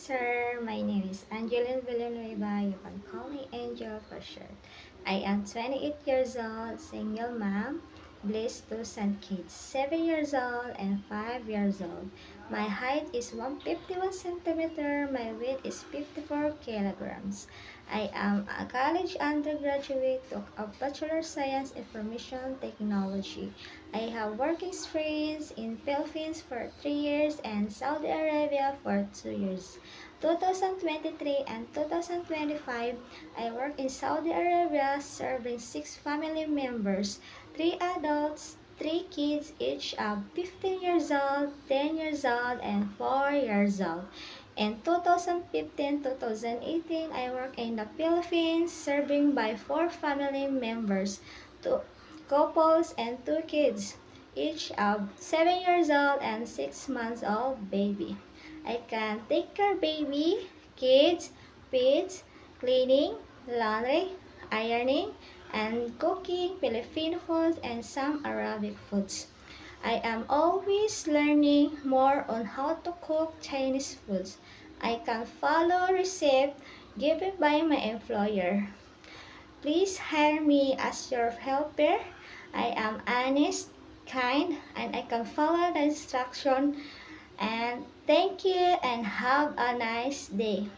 sir. My name is Angeline Villanueva. You can call me Angel for short. I am 28 years old, single mom, blessed two son kids, 7 years old and 5 years old. My height is 151 centimeter. My weight is 54 kilograms. I am a college undergraduate of Bachelor Science Information Technology. I have work experience in Philippines for 3 years and Saudi Arabia for 2 years. 2023 and 2025, I work in Saudi Arabia serving 6 family members, 3 adults, 3 kids each of 15 years old, 10 years old, and 4 years old. In 2015-2018, I work in the Philippines serving by 4 family members, 2 couples and 2 kids, each of 7 years old and 6 months old baby. I can take care baby, kids, pets, cleaning, laundry, ironing, and cooking Filipino foods and some Arabic foods. I am always learning more on how to cook Chinese foods. I can follow recipes given by my employer. Please hire me as your helper. I am honest, kind, and I can follow the instruction. And thank you and have a nice day.